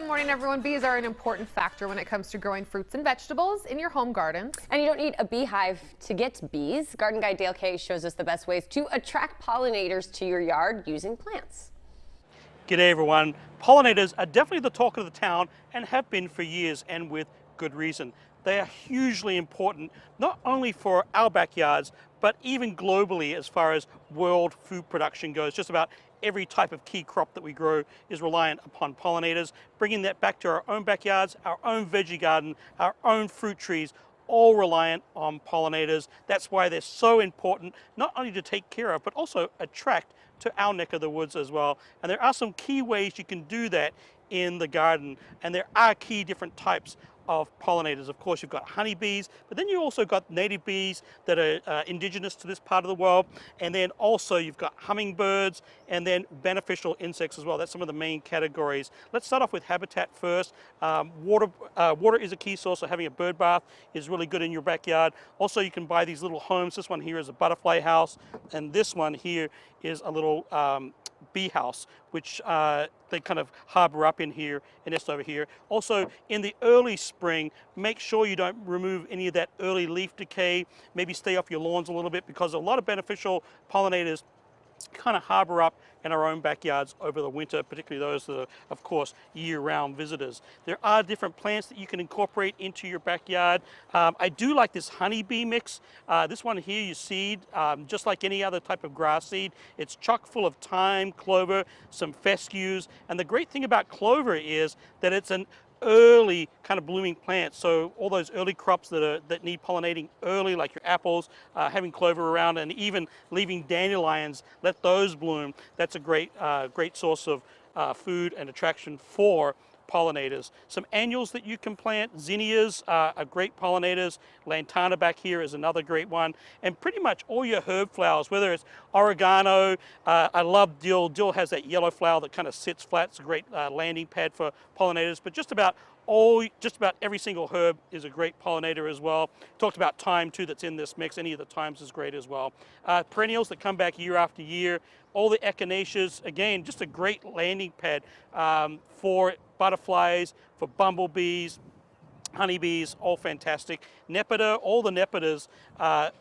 Good morning, everyone. Bees are an important factor when it comes to growing fruits and vegetables in your home gardens. And you don't need a beehive to get bees. Garden Guide Dale Kay shows us the best ways to attract pollinators to your yard using plants. G'day everyone. Pollinators are definitely the talk of the town and have been for years, and with good reason. They are hugely important, not only for our backyards, but even globally as far as world food production goes. Just about every type of key crop that we grow is reliant upon pollinators. Bringing that back to our own backyards, our own veggie garden, our own fruit trees, all reliant on pollinators. That's why they're so important, not only to take care of, but also attract to our neck of the woods as well. And there are some key ways you can do that in the garden, and there are key different types of pollinators. Of course, you've got honeybees, but then you also got native bees that are indigenous to this part of the world, and then also you've got hummingbirds, and then beneficial insects as well. That's some of the main categories. Let's start off with habitat first. Water is a key source, so having a bird bath is really good in your backyard. Also, you can buy these little homes. This one here is a butterfly house, and this one here is a little bee house, which they kind of harbor up in here and nest over here. Also, in the early spring, make sure you don't remove any of that early leaf decay. Maybe stay off your lawns a little bit, because a lot of beneficial pollinators kind of harbor up in our own backyards over the winter, particularly those that are, of course, year-round visitors. There are different plants that you can incorporate into your backyard. I do like this honeybee mix. This one here you seed, just like any other type of grass seed. It's chock full of thyme, clover, some fescues, and the great thing about clover is that it's an early kind of blooming plants. So all those early crops that need pollinating early, like your apples, having clover around, and even leaving dandelions, let those bloom. That's a great source of food and attraction for pollinators. Some annuals that you can plant. Zinnias are great pollinators. Lantana back here is another great one. And pretty much all your herb flowers, whether it's oregano, I love dill. Dill has that yellow flower that kind of sits flat. It's a great landing pad for pollinators, but just about every single herb is a great pollinator as well. Talked about thyme too, that's in this mix. Any of the thymes is great as well. Perennials that come back year after year. All the echinaceas, again, just a great landing pad for butterflies, for bumblebees, honeybees, all fantastic. Nepeta, all the nepetas,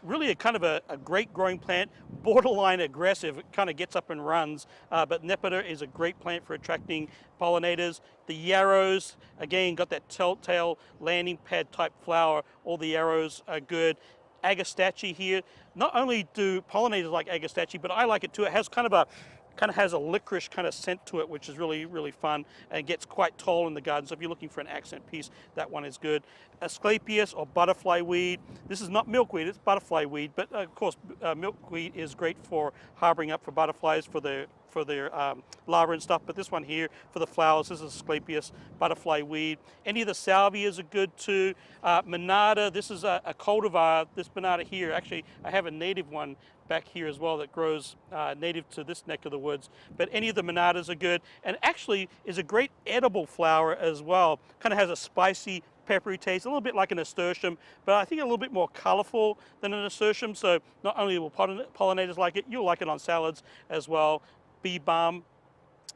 really a kind of a great growing plant, borderline aggressive. It kind of gets up and runs, but nepeta is a great plant for attracting pollinators. The yarrows, again, got that telltale landing pad type flower. All the yarrows are good. Agastache here. Not only do pollinators like agastache, but I like it too. It has kind of has a licorice kind of scent to it, which is really, really fun, and it gets quite tall in the garden. So if you're looking for an accent piece, that one is good. Asclepias, or butterfly weed. This is not milkweed, it's butterfly weed, but of course milkweed is great for harboring up for butterflies for their larvae and stuff, but this one here for the flowers, this is Asclepias, butterfly weed. Any of the salvias are good too. Monarda, this is a cultivar, this monarda here. Actually, I have a native one back here as well that grows native to this neck of the woods, but any of the monardas are good, and actually is a great edible flower as well. Kind of has a spicy, peppery taste, a little bit like an nasturtium, but I think a little bit more colorful than a nasturtium. So not only will pollinators like it, you'll like it on salads as well. Bee balm.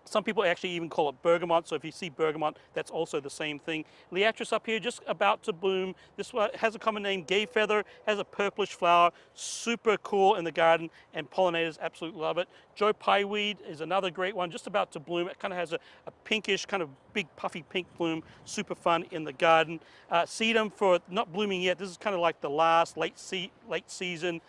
Some people actually even call it bergamot, so if you see bergamot, that's also the same thing. Liatris up here, just about to bloom. This one has a common name, gay feather, has a purplish flower, super cool in the garden, and pollinators absolutely love it. Joe Pye weed is another great one, just about to bloom. It kind of has a pinkish, kind of big puffy pink bloom, super fun in the garden. Sedum for not blooming yet. This is kind of like the last late season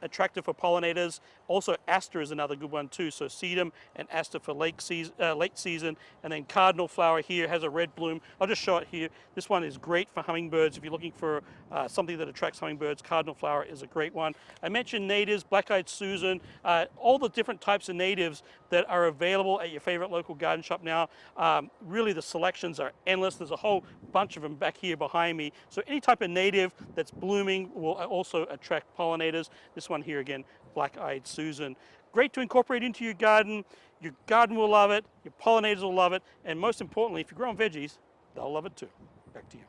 attractive for pollinators. Also, aster is another good one too. So sedum and aster for late season, and then cardinal flower here has a red bloom. I'll just show it here. This one is great for hummingbirds. If you're looking for something that attracts hummingbirds, cardinal flower is a great one. I mentioned natives, black-eyed Susan, all the different types of natives that are available at your favorite local garden shop now. Really, the selections are endless. There's a whole bunch of them back here behind me. So any type of native that's blooming will also attract pollinators. This one here again, black-eyed Susan. Great to incorporate into your garden. Your garden will love it, your pollinators will love it, and most importantly, if you're growing veggies, they'll love it too. Back to you.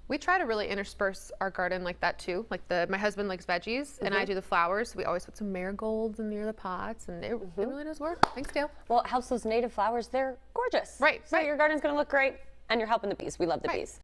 We try to really intersperse our garden like that too. Like my husband likes veggies, and I do the flowers. We always put some marigolds in near the pots, and it really does work. Thanks, Dale. Well, it helps those native flowers. They're gorgeous. gorgeous. Right, So right. your garden's going to look great, and you're helping the bees. We love the bees.